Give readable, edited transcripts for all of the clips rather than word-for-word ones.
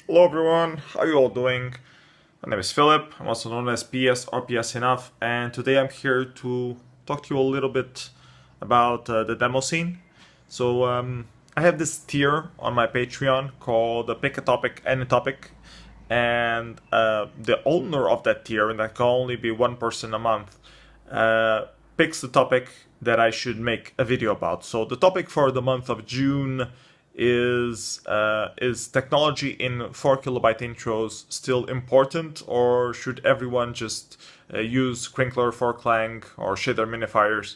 Hello everyone, how you all doing? My name is Philip, I'm also known as PS or PS Enough, and today I'm here to talk to you a little bit about the demo scene. I have this tier on my Patreon called Pick a Topic, Any Topic, and the owner of that tier, and that can only be one person a month, picks the topic that I should make a video about. So the topic for the month of June is technology in 4 kilobyte intros still important, or should everyone just use crinkler, Clang, or shader minifiers,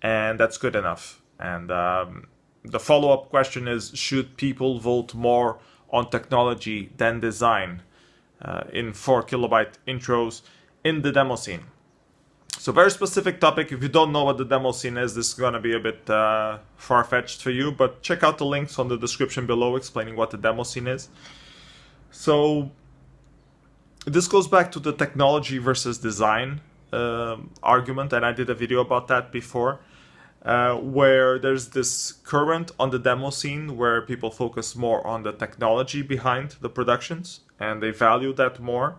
and that's good enough? And the follow-up question is, should people vote more on technology than design in 4 kilobyte intros in the demo scene? So very specific topic. If you don't know what the demo scene is, this is going to be a bit far-fetched for you, but check out the links on the description below explaining what the demo scene is. So this goes back to the technology versus design argument, and I did a video about that before, where there's this current on the demo scene where people focus more on the technology behind the productions, and they value that more.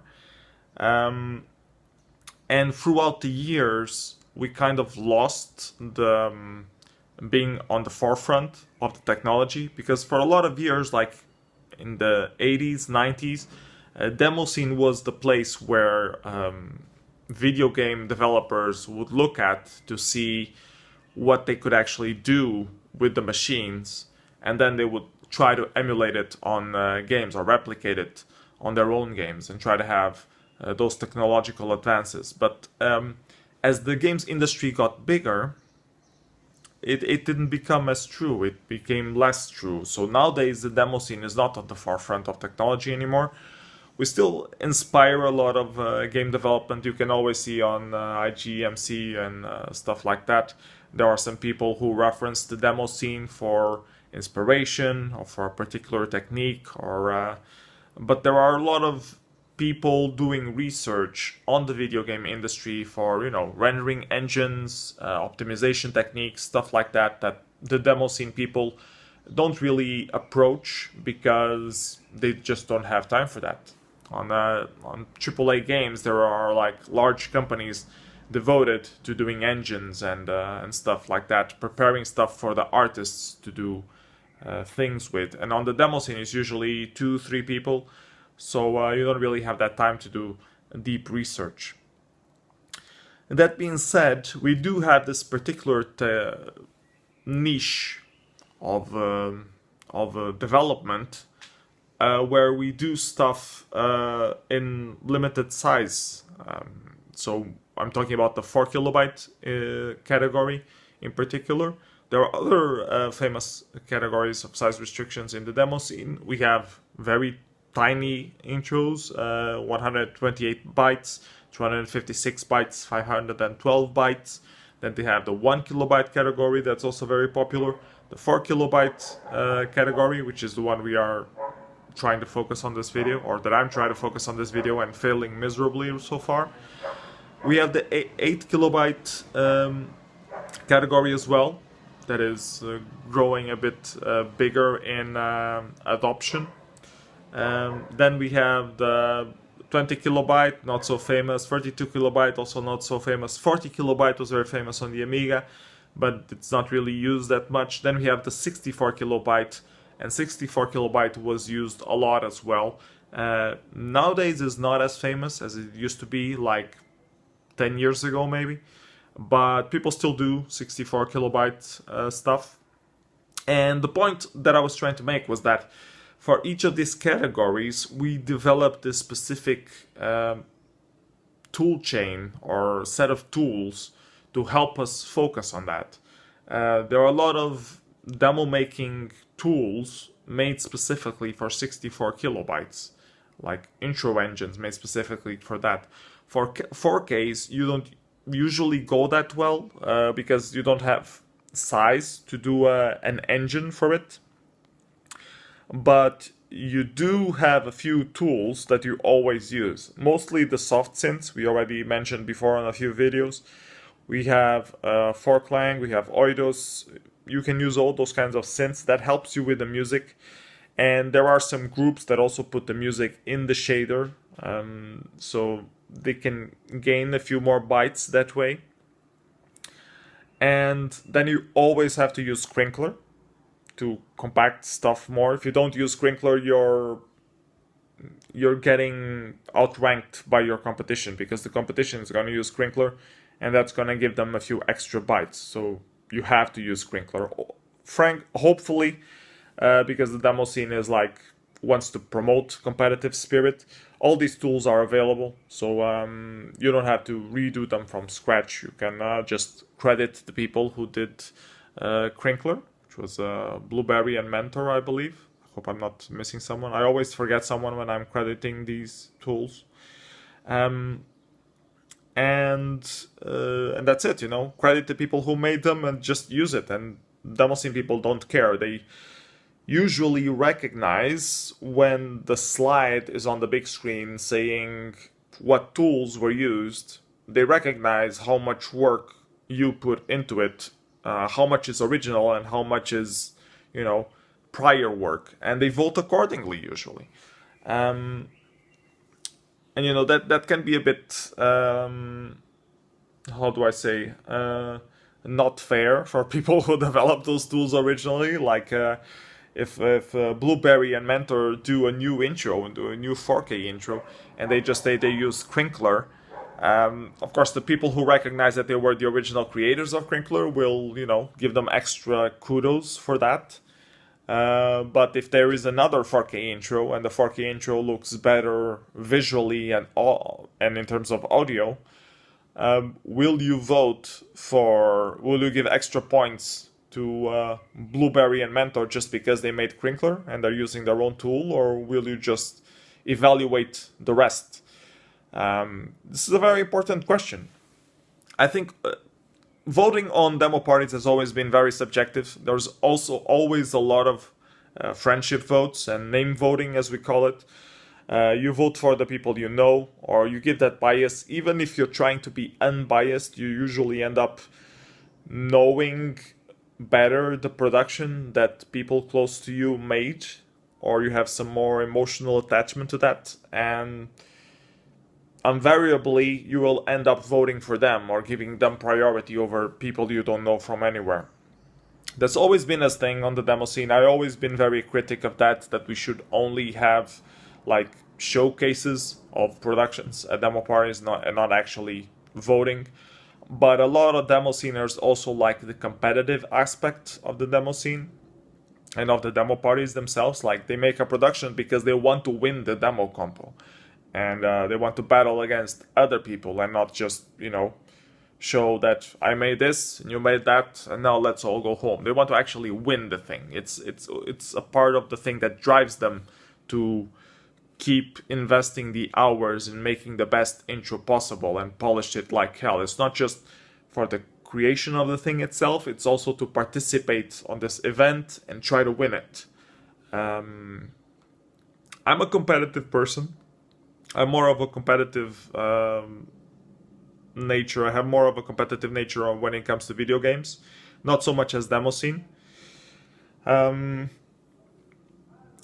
And throughout the years, we kind of lost the being on the forefront of the technology, because for a lot of years, like in the 80s, 90s, demo scene was the place where video game developers would look at to see what they could actually do with the machines, and then they would try to emulate it on games or replicate it on their own games and try to have those technological advances. But as the games industry got bigger, it didn't become as true. It became less true. So nowadays the demo scene is not on the forefront of technology anymore. We still inspire a lot of game development. You can always see on IGMC and stuff like that. There are some people who reference the demo scene for inspiration or for a particular technique, or but there are a lot of people doing research on the video game industry for, rendering engines, optimization techniques, stuff like that, that the demo scene people don't really approach because they just don't have time for that. On AAA games, there are like large companies devoted to doing engines and stuff like that, preparing stuff for the artists to do things with. And on the demo scene, it's usually 2-3 people. So you don't really have that time to do deep research. That being said, we do have this particular niche of development where we do stuff in limited size. So I'm talking about the 4 kilobyte category in particular. There are other famous categories of size restrictions in the demo scene. We have very tiny intros, 128 bytes, 256 bytes, 512 bytes. Then they have the 1 kilobyte category, that's also very popular. The 4 kilobyte category, which is the one we are trying to focus on this video, or that I'm trying to focus on this video and failing miserably so far. We have the 8 kilobyte category as well, that is growing a bit bigger in adoption. Then we have the 20 kilobyte, not so famous, 32 kilobyte, also not so famous, 40 kilobyte was very famous on the Amiga, but it's not really used that much. Then we have the 64 kilobyte, and 64 kilobyte was used a lot as well. Nowadays is not as famous as it used to be, like 10 years ago maybe, but people still do 64 kilobyte stuff. And the point that I was trying to make was that for each of these categories, we developed this specific tool chain or set of tools to help us focus on that. There are a lot of demo making tools made specifically for 64 kilobytes, like intro engines made specifically for that. For 4Ks, you don't usually go that well because you don't have size to do an engine for it. But you do have a few tools that you always use. Mostly the soft synths, we already mentioned before in a few videos. We have Clang, we have Oidos. You can use all those kinds of synths. That helps you with the music. And there are some groups that also put the music in the shader, so they can gain a few more bytes that way. And then you always have to use crinkler to compact stuff more. If you don't use crinkler, you're getting outranked by your competition, because the competition is going to use crinkler, and that's going to give them a few extra bytes. So you have to use crinkler. Hopefully, because the demo scene is like wants to promote competitive spirit, all these tools are available, so you don't have to redo them from scratch. You can just credit the people who did crinkler, which was Blueberry and Mentor, I believe. I hope I'm not missing someone. I always forget someone when I'm crediting these tools. And that's it, you know. Credit the people who made them and just use it. And demo scene people don't care. They usually recognize when the slide is on the big screen saying what tools were used. They recognize how much work you put into it, how much is original and how much is, you know, prior work, and they vote accordingly usually. And you know, that can be a bit how do I say, not fair for people who developed those tools originally. Like if Blueberry and Mentor do a new intro and do a new 4K intro, and they just say they use crinkler, of course the people who recognize that they were the original creators of crinkler will, you know, give them extra kudos for that. But if there is another 4K intro and the 4K intro looks better visually and in terms of audio, will you give extra points to Blueberry and Mentor just because they made crinkler and they're using their own tool, or will you just evaluate the rest? This is a very important question. I think voting on demo parties has always been very subjective. There's also always a lot of friendship votes and name voting, as we call it. You vote for the people you know, or you give that bias. Even if you're trying to be unbiased, you usually end up knowing better the production that people close to you made, or you have some more emotional attachment to that, and invariably you will end up voting for them or giving them priority over people you don't know from anywhere. That's always been a thing on the demo scene. I've always been very critic of that we should only have like showcases of productions at demo parties, not actually voting. But a lot of demo sceners also like the competitive aspect of the demo scene and of the demo parties themselves. Like, they make a production because they want to win the demo compo, and they want to battle against other people and not just, you know, show that I made this and you made that and now let's all go home. They want to actually win the thing. It's a part of the thing that drives them to keep investing the hours in making the best intro possible and polish it like hell. It's not just for the creation of the thing itself, it's also to participate on this event and try to win it. I'm a competitive person. I'm more of a competitive nature. I have more of a competitive nature when it comes to video games, not so much as demo scene.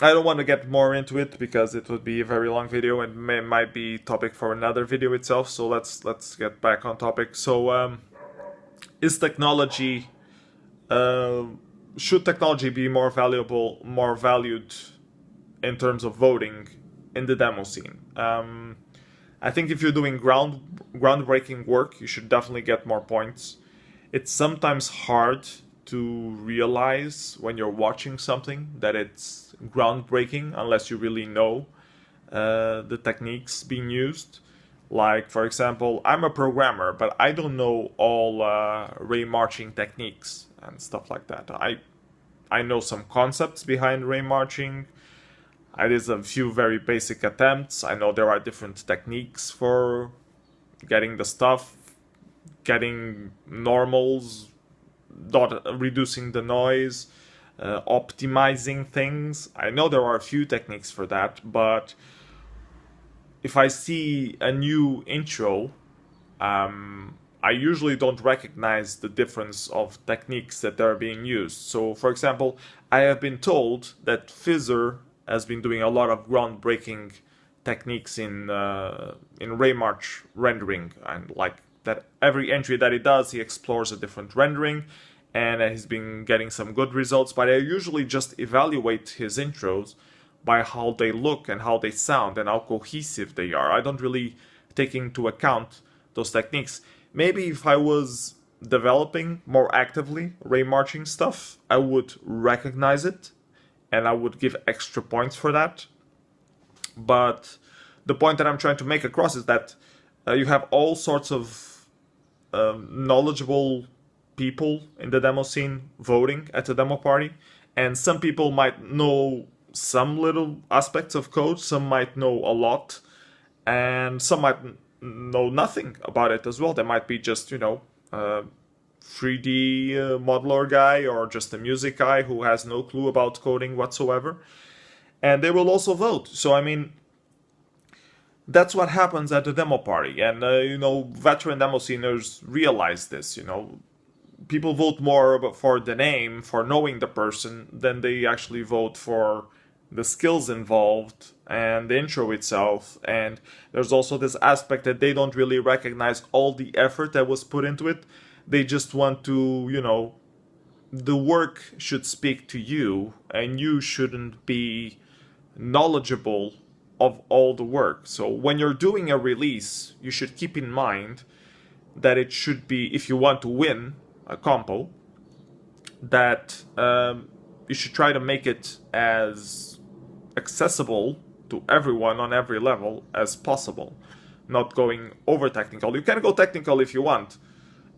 I don't want to get more into it because it would be a very long video and might be topic for another video itself. So let's get back on topic. So is technology should technology be more valued in terms of voting in the demo scene? I think if you're doing groundbreaking work, you should definitely get more points. It's sometimes hard to realize when you're watching something that it's groundbreaking unless you really know the techniques being used. Like, for example, I'm a programmer, but I don't know all ray marching techniques and stuff like that. I know some concepts behind ray marching. I did a few very basic attempts. I know there are different techniques for getting the stuff, getting normals, reducing the noise, optimizing things. I know there are a few techniques for that, but if I see a new intro, I usually don't recognize the difference of techniques that are being used. So, for example, I have been told that Fizzer has been doing a lot of groundbreaking techniques in Raymarch rendering, and like that every entry that he does, he explores a different rendering, and he's been getting some good results. But I usually just evaluate his intros by how they look and how they sound and how cohesive they are. I don't really take into account those techniques. Maybe if I was developing more actively Raymarching stuff, I would recognize it and I would give extra points for that. But the point that I'm trying to make across is that you have all sorts of knowledgeable people in the demo scene voting at the demo party, and some people might know some little aspects of code, some might know a lot, and some might know nothing about it as well. They might be just, 3D modeler guy or just a music guy who has no clue about coding whatsoever, and they will also vote. So I mean, that's what happens at the demo party, and veteran demo sceners realize this. People vote more for the name, for knowing the person, than they actually vote for the skills involved and the intro itself. And there's also this aspect that they don't really recognize all the effort that was put into it. They just want to, the work should speak to you, and you shouldn't be knowledgeable of all the work. So when you're doing a release, you should keep in mind that it should be, if you want to win a compo, that you should try to make it as accessible to everyone on every level as possible, not going over technical. You can go technical if you want,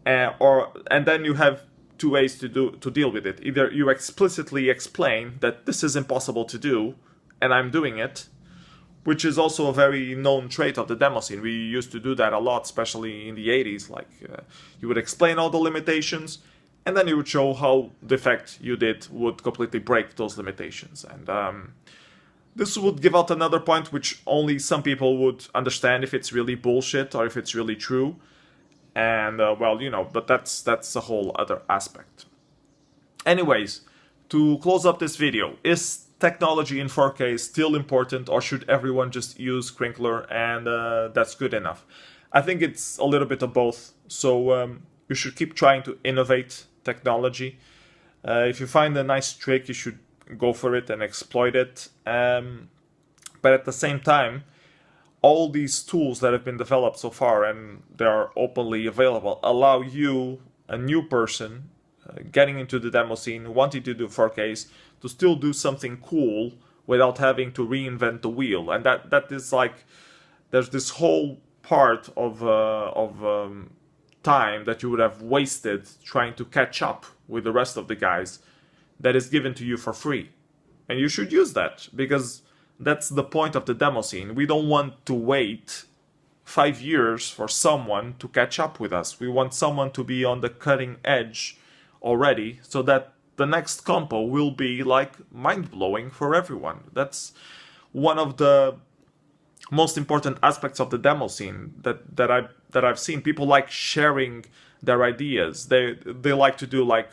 and then you have two ways to deal with it. Either you explicitly explain that this is impossible to do and I'm doing it, which is also a very known trait of the demo scene. We used to do that a lot, especially in the 80s. Like, you would explain all the limitations, and then you would show how the effect you did would completely break those limitations. And this would give out another point which only some people would understand if it's really bullshit or if it's really true. And, but that's a whole other aspect. Anyways, to close up this video, is technology in 4K still important, or should everyone just use crinkler and that's good enough? I think it's a little bit of both. So you should keep trying to innovate technology. If you find a nice trick, you should go for it and exploit it. But at the same time, all these tools that have been developed so far, and they are openly available, allow you, a new person, getting into the demo scene, wanting to do 4Ks, to still do something cool without having to reinvent the wheel. And that is like, there's this whole part of time that you would have wasted trying to catch up with the rest of the guys that is given to you for free. And you should use that, because that's the point of the demo scene. We don't want to wait 5 years for someone to catch up with us. We want someone to be on the cutting edge already, so that the next compo will be like mind-blowing for everyone. That's one of the most important aspects of the demo scene that I've seen. People like sharing their ideas. They like to do like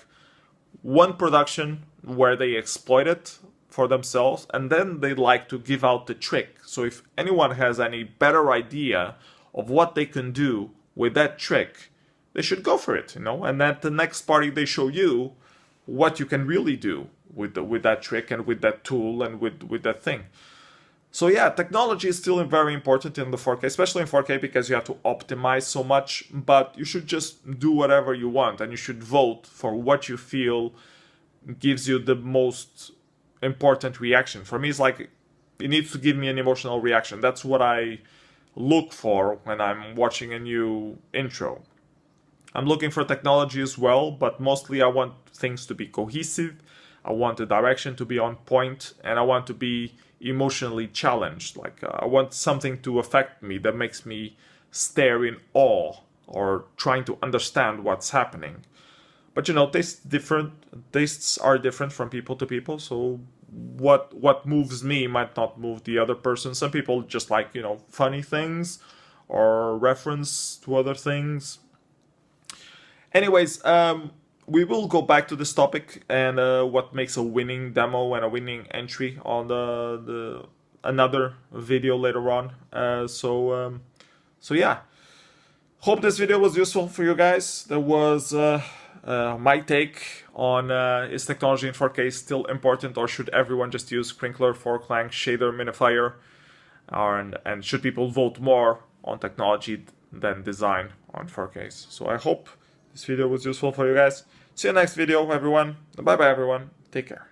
one production where they exploit it for themselves, and then they like to give out the trick. So if anyone has any better idea of what they can do with that trick, they should go for it, and at the next party they show you what you can really do with that trick and with that tool and with that thing. So yeah, technology is still very important in the 4K, especially in 4K, because you have to optimize so much, but you should just do whatever you want, and you should vote for what you feel gives you the most important reaction. For me, it's like, it needs to give me an emotional reaction. That's what I look for when I'm watching a new intro. I'm looking for technology as well, but mostly I want things to be cohesive, I want the direction to be on point, and I want to be emotionally challenged. Like, I want something to affect me that makes me stare in awe or trying to understand what's happening. But tastes are different from people to people, so what moves me might not move the other person. Some people just like, funny things or reference to other things. Anyways, we will go back to this topic and what makes a winning demo and a winning entry on the another video later on. So yeah, hope this video was useful for you guys. That was my take on is technology in 4K still important, or should everyone just use crinkler, four-clank, shader, minifier, and should people vote more on technology than design on 4Ks? So I hope this video was useful for you guys. See you next video, everyone. Bye bye, everyone. Take care.